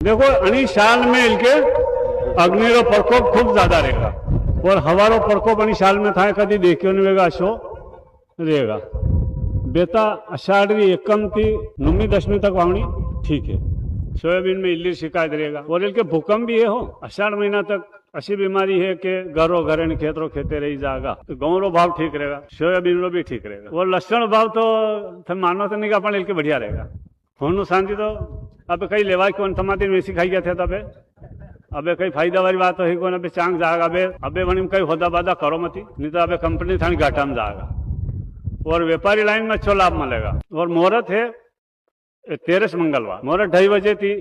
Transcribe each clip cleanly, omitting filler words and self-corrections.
देखो अनी साल में इनके अग्नि रो प्रकोप खूब ज्यादा रहेगा और हवा रो प्रकोप अनी साल में थाय कदी देखियो नहीं वेगा अशो रहेगा। बेता अषाढ़ी एकम थी 9वीं 10वीं तक वावनी ठीक है। सोयाबीन में इल्ली शिकायत रहेगा और इनके भूकंप भी है हो। आषाढ़ महीना तक ऐसी बीमारी है कि घरों घरे खेतरों खेते रही जाएगा तो गेहूं रो भाव ठीक रहेगा, सोयाबीन रो भी ठीक रहेगा और लहसुन भाव तो थम मानो तो नहीं का इनके बढ़िया रहेगा। होनु शांति तो अब कई लेवा कौन थमाती वैसी खाई गया थे तबे अबे कई फायदा वाली बात है कौन अबे चांग जाएगा अबे वनी कई होदा बादा करो मती नहीं तो अबे कंपनी थानी घाटा में जाएगा और व्यापारी लाइन में अच्छो लाभ मिलेगा। और मुहूर्त है 13 मंगलवार, मुहूर्त 2:30 बजे थी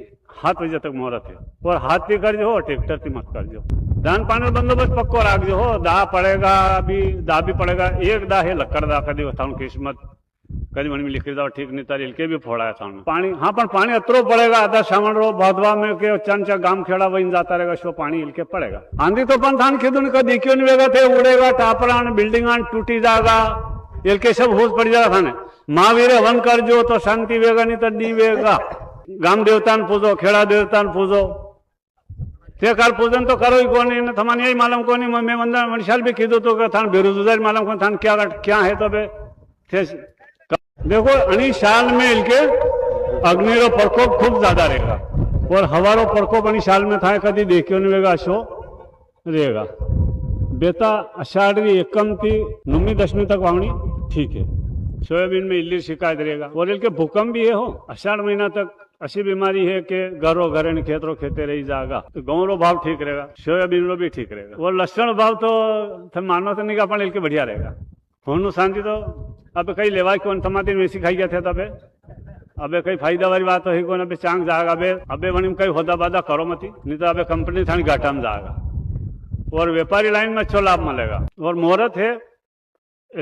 7 बजे तक मुहूर्त है और हाथ भी कर जो हो ट्रैक्टर थी मत कर जो। धान पानी बंदोबस्त पक्को राख जो हो। दा पड़ेगा अभी दा भी पड़ेगा एक दा है लक्कड़ दा कदी थानु किस्मत कदी मन में लिखी जाओ ठीक नहीं तार इलके भी फोड़ा है थानु पानी। हाँ पर पानी अतरो पड़ेगा आधा सावन रो भादवा में के चंचा गांव खेड़ा वही जाता रहेगा सो पानी इलके पड़ेगा। आंधी तो पन थान खेदुन का देखियो नहीं वेगा थे उड़ेगा टापरान बिल्डिंगान टूटी जाएगा इलके सब होश पड़ जाएगा थाने। महावीर हवन कर जो तो शांति वेगा नहीं तो डी वेगा। गाम देवतान पूजो खेड़ा देवतान पूजो ते काल पूजन तो करो ही कोनी ने थमान यही मालूम कोनी मैं मंदा मनिशाल भी कीधो तो थान बेरोजगार मालूम को थान क्या है तो बे देखो अनी साल में इनके अग्नि रो प्रकोप खूब ज्यादा रहेगा और हवा रो प्रकोप अनी साल में थाय कदी देखियो नहीं वेगा अशो रहेगा। बेता अषाढ़ी एकम थी 9वीं 10वीं तक वावनी ठीक है। सोयाबीन में इल्ली शिकायत रहेगा और इनके भूकंप भी है हो। आषाढ़ महीना तक ऐसी बीमारी है कि घरों घरे खेतरों खेते रही जाएगा तो गेहूं रो भाव ठीक रहेगा, सोयाबीन रो भी ठीक रहेगा और लहसुन भाव तो थम मानो तो नहीं का इनके बढ़िया रहेगा। होनु शांति तो अब कई लेवा कौन थमाती वैसी खाई गया थे तबे अबे कई फायदा वाली बात है कौन अबे चांग जाएगा अबे वनी कई होदा बादा करो मती नहीं तो अबे कंपनी थानी घाटा में जाएगा और व्यापारी लाइन में अच्छो लाभ मिलेगा। और मुहूर्त है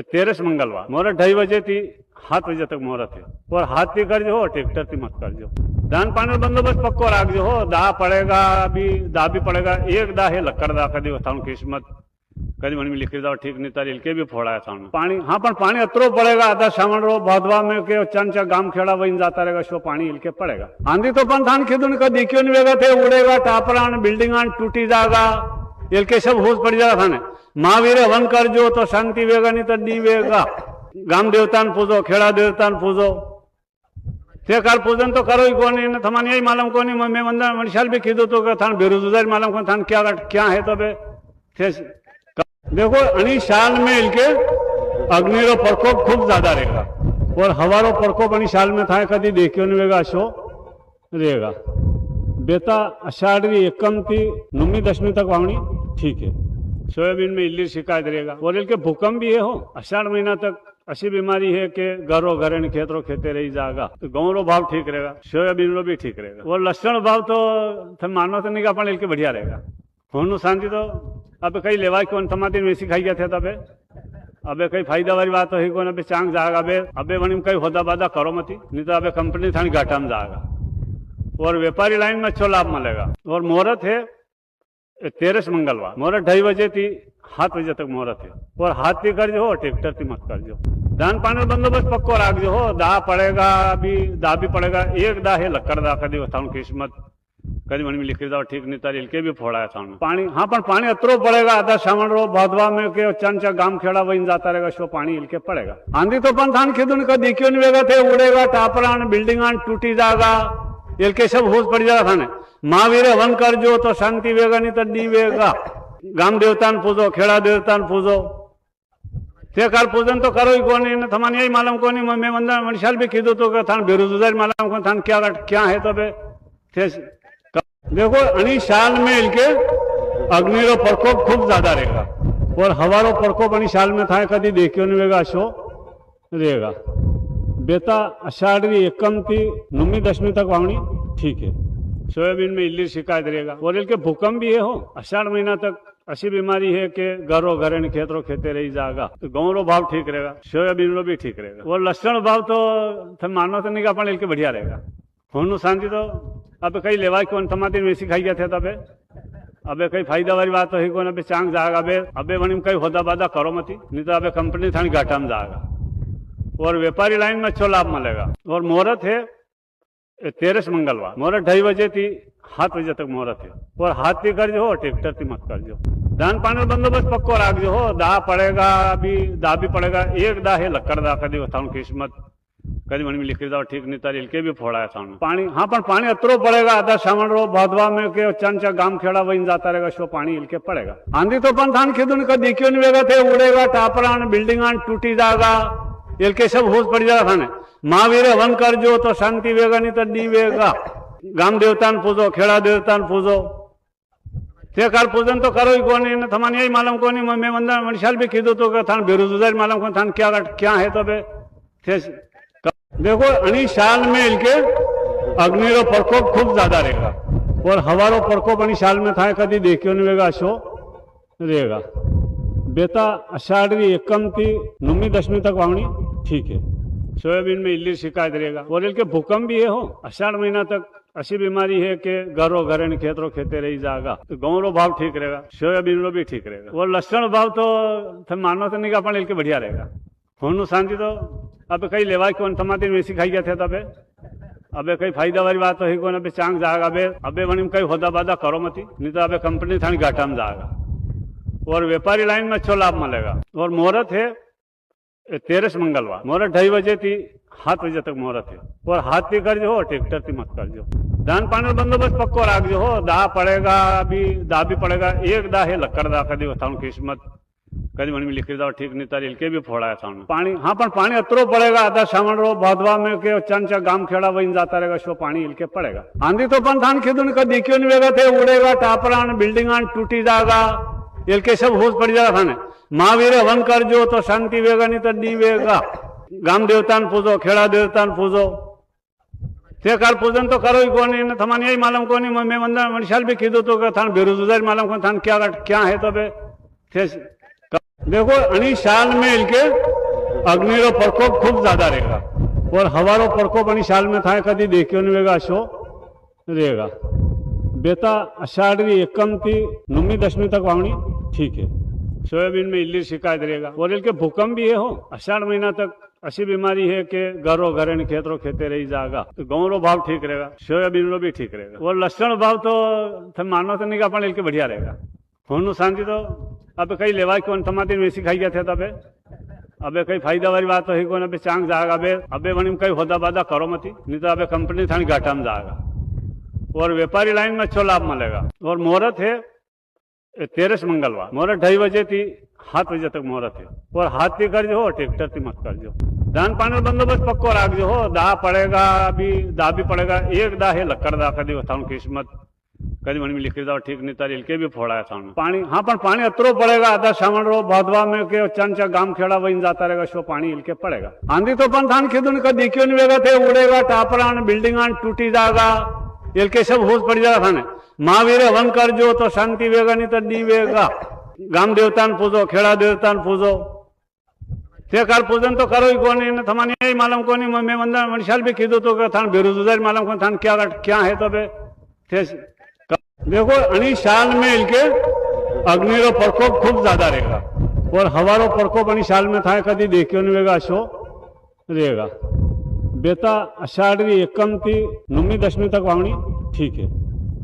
13 मंगलवार, मुहूर्त 2:30 बजे थी 7 बजे तक मुहूर्त है और हाथ भी कर जो हो ट्रैक्टर थी मत कर जो। धान पानी बंदोबस्त पक्को राख जो हो। दा पड़ेगा अभी दा भी पड़ेगा एक दा है लक्कड़ दा कदी थानु किस्मत कदी मन में लिखी जाओ ठीक नहीं तार इलके भी फोड़ा है थानु पानी। हाँ पर पानी अतरो पड़ेगा आधा सावन रो भादवा में के चंचा गांव खेड़ा वही जाता रहेगा सो पानी इलके पड़ेगा। आंधी तो पन थान खेदुन का देखियो नहीं वेगा थे उड़ेगा टापरान बिल्डिंगान टूटी जाएगा इलके सब होश पड़ जाएगा थाने। महावीर हवन कर जो तो शांति वेगा नहीं तो डी वेगा। गाम देवतान पूजो खेड़ा देवतान पूजो ते काल पूजन तो करो ही कोनी ने थमान यही मालूम कोनी मैं मंदा मनिशाल भी कीधो तो थान बेरोजगार मालूम को थान क्या है तो बे देखो अनी साल में इनके अग्नि रो प्रकोप खूब ज्यादा रहेगा और हवा रो प्रकोप अनी साल में थाय कदी देखियो नहीं वेगा अशो रहेगा। बेता अषाढ़ी एकम थी 9वीं 10वीं तक वावनी ठीक है। सोयाबीन में इल्ली शिकायत रहेगा और इनके भूकंप भी है हो। आषाढ़ महीना तक ऐसी बीमारी है कि घरों घरे खेतरों खेते रही जाएगा तो गेहूं रो भाव ठीक रहेगा, सोयाबीन रो भी ठीक रहेगा और लहसुन भाव तो थम मानो तो नहीं का इनके बढ़िया रहेगा। होनु शांति तो अब कई लेवा कौन थमाती वैसी खाई गया थे तबे अबे कई फायदा वाली बात है कौन अबे चांग जाएगा अबे वनी कई होदा बादा करो मती नहीं तो अबे कंपनी थानी घाटा में जाएगा और व्यापारी लाइन में अच्छो लाभ मिलेगा। और मुहूर्त है 13 मंगलवार, मुहूर्त 2:30 बजे थी 7 बजे तक मुहूर्त है और हाथ भी कर जो हो ट्रैक्टर थी मत कर जो। धान पानी बंदोबस्त पक्को राख जो हो। दा पड़ेगा अभी दा भी पड़ेगा एक दा है लक्कड़ दा कदी थानु किस्मत कदी मन में लिखी जाओ ठीक नहीं तार इलके भी फोड़ा है थानु पानी। हाँ पर पानी अतरो पड़ेगा आधा सावन रो भादवा में के चंचा गांव खेड़ा वही जाता रहेगा सो पानी इलके पड़ेगा। आंधी तो पन थान खेदुन का देखियो नहीं वेगा थे उड़ेगा टापरान बिल्डिंगान टूटी जाएगा इलके सब होश पड़ जाएगा थाने। महावीर हवन कर जो तो शांति वेगा नहीं तो डी वेगा। गाम देवतान पूजो खेड़ा देवतान पूजो ते काल पूजन तो करो ही कोनी ने थमान यही मालूम कोनी मैं मंदा मनिशाल भी कीधो तो थान बेरोजगार मालूम को थान क्या है तो बे देखो अनी साल में इनके अग्नि रो प्रकोप खूब ज्यादा रहेगा और हवा रो प्रकोप अनी साल में थाय कदी देखियो नहीं वेगा अशो रहेगा। बेता अषाढ़ी एकम थी 9वीं 10वीं तक वावनी ठीक है। सोयाबीन में इल्ली शिकायत रहेगा और इनके भूकंप भी है हो। आषाढ़ महीना तक ऐसी बीमारी है कि घरों घरे खेतरों खेते रही जाएगा तो गेहूं रो भाव ठीक रहेगा, सोयाबीन रो भी ठीक रहेगा और लहसुन भाव तो थम मानो तो नहीं का इनके बढ़िया रहेगा। होनु शांति तो अब कई लेवा कौन थमाती वैसी खाई गया थे तबे अबे कई फायदा वाली बात है कौन अबे चांग जाएगा अबे वनी कई होदा बादा करो मती नहीं तो अबे कंपनी थानी घाटा में जाएगा और व्यापारी लाइन में अच्छो लाभ मिलेगा। और मुहूर्त है 13 मंगलवार, मुहूर्त 2:30 बजे थी 7 बजे तक मुहूर्त है और हाथ थी करजो ट्रेक्टर थी मत करजो। धान पानी बंदोबस्त पक्को राखजो हो। दाह पड़ेगा अभी दाह भी पड़ेगा। एक दाह है लक्कड़ दाह कदी थानु किस्मत कदी मन में लिखी दाव ठीक नहीं तारी के भी फोड़ा है थानु पानी। हाँ पण पानी अतरो पड़ेगा आधा सामण रो भादवा में के चंचा गाम खेड़ा वही जाता रहेगा शो पानी इलके पड़ेगा। आंधी तो पण थान खिदुन का दिखियो नहीं वेगा थे उड़ेगा टापरान बिल्डिंगान टूटी जाएगा इलके सब होश पड़ जाएगा थाने। महावीर वन करजो तो शांति वेगा नहीं तो डी वेगा। गाम देवतान पूजो खेड़ा देवतान पूजो ते कार पूजन तो करो ही कोनी ने थमान यही मालूम कोनी। मैं वंदन मणिशाल भी खीदो तो थान बेरोजगार मालूम को थान क्या है तो बे देखो अनी साल में इनके अग्नि रो प्रकोप खूब ज्यादा रहेगा और हवा रो प्रकोप अनी साल में था कदी देखियो नहीं वेगा शो रहेगा। बेटा अषाढ़ी एकम थी 9वीं 10वीं तक वावनी ठीक है। सोयाबीन में इल्ली शिकायत रहेगा और इनके भूकंप भी है हो। अषाढ़ महीना तक ऐसी बीमारी है कि घरों घरे खेतरों खेते रही जाएगा तो गेहूं रो भाव ठीक रहेगा सोयाबीन रो भी ठीक रहेगा और लहसुन भाव तो थम मानो तो नहीं का इनके बढ़िया रहेगा। होनु शांति तो अब कई लेवा कौन टमाटर वैसी खाई गया थे तबे अबे कई फायदा वाली बात तो है कौन अबे चांग जाएगा अबे वनी कई होदा बादा करो मती नहीं तो अबे कंपनी थानी घाटा में जाएगा और व्यापारी लाइन में अच्छो लाभ मिलेगा। और मुहूर्त है 13 मंगलवार मुहूर्त 2:30 बजे थी 7 बजे तक मुहूर्त है और हाथ थी करजो हो ट्रेक्टर थी मत करजो। धान पानी बंदोबस्त पक्को राखजो हो। दाह पड़ेगा अभी दाह भी पड़ेगा। एक दाह है लक्कड़ दाह कदी थानु किस्मत कदी मन में लिखी दाव ठीक नहीं तारी के भी फोड़ा है थानु पानी। हाँ पण पानी अतरो पड़ेगा आधा सामण रो भादवा में के चंचा गाम खेड़ा वही जाता रहेगा शो पानी इलके पड़ेगा। आंधी तो पण थान खिदुन का दिखियो नहीं वेगा थे उड़ेगा टापरान बिल्डिंगान टूटी जाएगा इलके सब होश पड़ जाएगा थाने। महावीर वन करजो तो शांति वेगा नहीं तो डी वेगा। गाम देवतान पूजो खेड़ा देवतान पूजो ते कार पूजन तो करो ही कोनी ने थमान यही मालूम कोनी। मैं वंदन मणिशाल भी खीदो तो थान बेरोजगार मालूम को थान क्या है तो बे देखो अनी साल में इनके अग्नि रो प्रकोप खूब ज्यादा रहेगा और हवा रो प्रकोप अनी साल में था कदी देखियो नहीं वेगा शो रहेगा। बेटा अषाढ़ी एकम थी 9वीं 10वीं तक वावनी ठीक है। सोयाबीन में इल्ली शिकायत रहेगा और इनके भूकंप भी है हो। अषाढ़ महीना तक ऐसी बीमारी है कि घरों घरे खेतरों खेते रही जाएगा तो गेहूं रो भाव ठीक रहेगा सोयाबीन रो भी ठीक रहेगा और लहसुन भाव तो थम मानो तो नहीं का इनके बढ़िया रहेगा। होनु शांति तो अब कई लेवा कौन टमाटर वैसी खाई गया थे तबे अबे कई फायदा वाली बात तो है कौन अबे चांग जाएगा अबे वनी कई होदा बादा करो मती नहीं तो अबे कंपनी थानी घाटा में जाएगा और व्यापारी लाइन में अच्छो लाभ मिलेगा। और मुहूर्त है 13 मंगलवार मुहूर्त 2:30 बजे थी 7 बजे तक मुहूर्त है और हाथ थी करजो हो ट्रेक्टर थी मत करजो। धान पानी बंदोबस्त पक्को राखजो हो। दाह पड़ेगा अभी दाह भी पड़ेगा। एक दाह है लक्कड़ दाह कदी थानु किस्मत कदी मन में लिखी दाव ठीक नहीं तारी के भी फोड़ा है थानु पानी। हाँ पण पानी अतरो पड़ेगा आधा सामण रो भादवा में के चंचा गाम खेड़ा वही जाता रहेगा शो पानी इलके पड़ेगा। आंधी तो पण थान खिदुन का दिखियो नहीं वेगा थे उड़ेगा टापरान बिल्डिंगान टूटी जाएगा इलके सब होश पड़ जाएगा थाने। महावीर वन करजो तो शांति वेगा नहीं तो डी वेगा। गाम देवतान पूजो खेड़ा देवतान पूजो ते कार पूजन तो करो ही कोनी ने थमान यही मालूम कोनी। मैं वंदन मणिशाल भी खीदो तो थान बेरोजगार मालूम को थान क्या है तो बे देखो अनी साल में इनके अग्नि रो प्रकोप खूब ज्यादा रहेगा और हवा रो प्रकोप अनी साल में था कदी देखियो नहीं वेगा शो रहेगा। बेटा अषाढ़ी एकम थी 9वीं 10वीं तक वावनी ठीक है।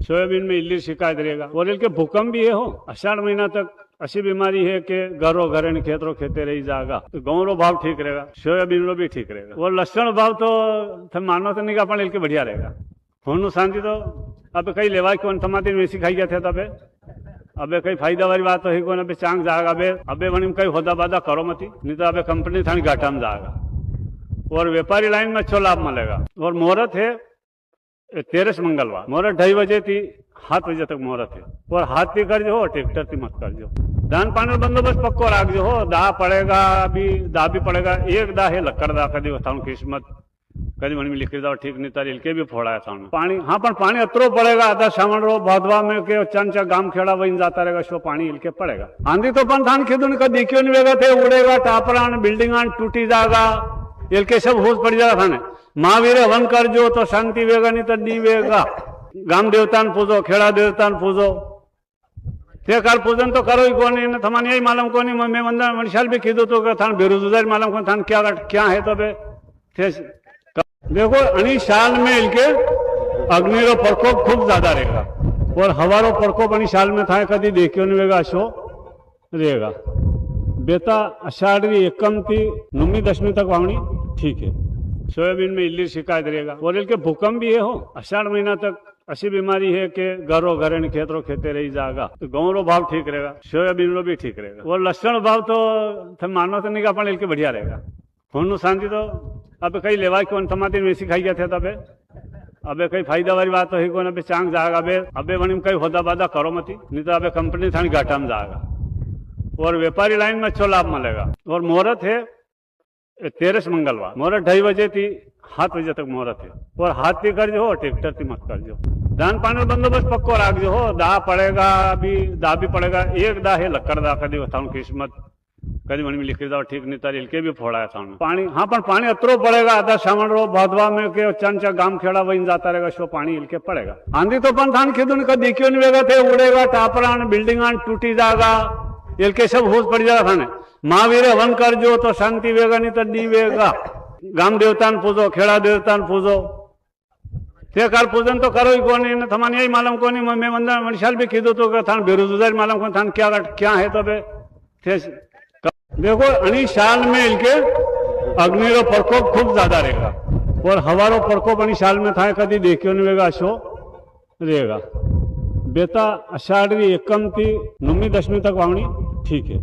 सोयाबीन में इल्ली शिकायत रहेगा और इनके भूकंप भी है हो। अषाढ़ महीना तक ऐसी बीमारी है कि घरों घरे खेतरों खेते रही जाएगा तो गेहूं रो भाव ठीक रहेगा सोयाबीन रो भी ठीक रहेगा और लहसुन भाव तो थम मानो तो नहीं का इनके बढ़िया रहेगा। होनु शांति तो अब कई लेवा कौन टमाटर वैसी खाई गया थे तबे अबे कई फायदा वाली बात तो है कौन अबे चांग जाएगा अबे वनी कई होदा बादा करो मती नहीं तो अबे कंपनी थानी घाटा में जाएगा और व्यापारी लाइन में अच्छो लाभ मिलेगा। और मुहूर्त है 13 मंगलवार मुहूर्त 2:30 बजे थी 7 बजे तक मुहूर्त है और हाथ थी करजो हो ट्रेक्टर थी मत करजो। धान पानी बंदोबस्त पक्को राखजो हो। दाह पड़ेगा अभी दाह भी पड़ेगा। एक दाह है लक्कड़ दाह कदी थानु किस्मत कदी मन में लिखी दाव ठीक नहीं तारी के भी फोड़ा है थानु पानी। हाँ पण पानी अतरो पड़ेगा आधा सामण रो भादवा में के चंचा गाम खेड़ा वही जाता रहेगा शो पानी इलके पड़ेगा। आंधी तो पण थान खिदुन का दिखियो नहीं वेगा थे उड़ेगा टापरान बिल्डिंगान टूटी जाएगा इलके सब होश पड़ जाएगा थाने। महावीर वन करजो तो शांति वेगा नहीं तो डी वेगा। गाम देवतान पूजो खेड़ा देवतान पूजो ते कार पूजन तो करो ही कोनी ने थमान यही मालूम कोनी। मैं वंदन मणिशाल भी खीदो तो थान बेरोजगार मालूम को थान क्या है तो बे देखो अनी साल में इनके अग्निरो प्रकोप खूब ज्यादा रहेगा और हवारो प्रकोप आणि साल में थाय कदी देख्यो नहीं वेगा शो रहेगा। बेता अषाढ़ी एकम थी 9वीं 10वीं तक वावनी ठीक है। सोयाबीन में इल्ली शिकायत रहेगा और इनके भूकंप भी है हो। अषाढ़ महीना तक ऐसी बीमारी है कि घरों घरे खेतरों खेते रही जाएगा तो गेहूं रो भाव ठीक रहेगा, सोयाबीन रो भी ठीक रहेगा और लहसुन भाव तो थे मानो तो नहीं का पण इनके बढ़िया रहेगा। होनु शांति तो अब कई लेवा कौन थमाती वैसी खाई गया थे तबे अबे कई फायदा वाली बात तो है कौन अबे चांग जाएगा अबे बनी कई होदा बादा करो मती नहीं तो अबे कंपनी थानी घाटा में जाएगा और व्यापारी लाइन में अच्छो लाभ मिलेगा। और मुहूर्त है 13 मंगलवार, मुहूर्त 2:30 बजे थी 7 बजे तक मुहूर्त है और हाथ भी कर जो ट्रैक्टर थी मत कर जो। दान पानी बंदोबस्त पक्को राख जो हो। दा पड़ेगा अभी दा भी पड़ेगा एक दा है लक्कड़ दा कदी बताऊं किस्मत कदी मन में लिखी जाओ ठीक नहीं तार इलके भी फोड़ा है थाने पानी। हाँ पर पानी अतरो पड़ेगा आधा सामान रो भादवा में के चंचा गांव खेड़ा वही जाता रहेगा सो पानी इलके पड़ेगा। आंधी तो पन थान खिदुन का देखियो नहीं वेगा थे उड़ेगा टापरान बिल्डिंगान टूटी जाएगा इलके सब होश पड़ जाएगा थाने। महावीर हवन कर जो तो शांति वेगा नहीं तो नी वेगा। गाम देवता पूजो खेड़ा देवता पूजो ते काल पूजन तो करो ही कोनी ने थमानी यही मालूम कोनी। मैं मंदा मनिशाल भी खीदो तो थान बेरोजगारी मालूम कोनी थान क्या है तो बे देखो अनी साल में इनके अग्निरो प्रकोप खूब ज्यादा रहेगा और हवारो प्रकोप अनी साल में थाय कदी देखियो नहीं वेगा शो रहेगा। बेता अषाढ़ी एकम थी 9वीं 10वीं तक वावनी ठीक है।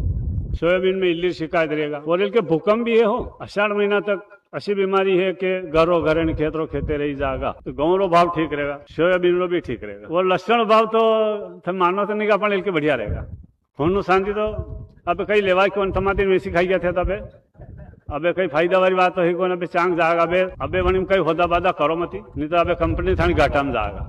सोयाबीन में इल्ली शिकायत रहेगा और इनके भूकंप भी है हो। अषाढ़ महीना तक ऐसी बीमारी है कि घरों घरे खेतरों खेते रही जाएगा तो गेहूं रो भाव ठीक रहेगा, सोयाबीन रो भी ठीक रहेगा और लहसुन भाव तो थे मानो तो नहीं का पण इनके बढ़िया रहेगा। होनु शांति तो अब कई लेवा कौन थमाती वैसी खाई गया थे तबे अबे कई फायदा वाली बात तो है कौन अबे चांग जाएगा अबे बनी कई होदा बादा करो मती नहीं तो अबे कंपनी थानी घाटा में जाएगा।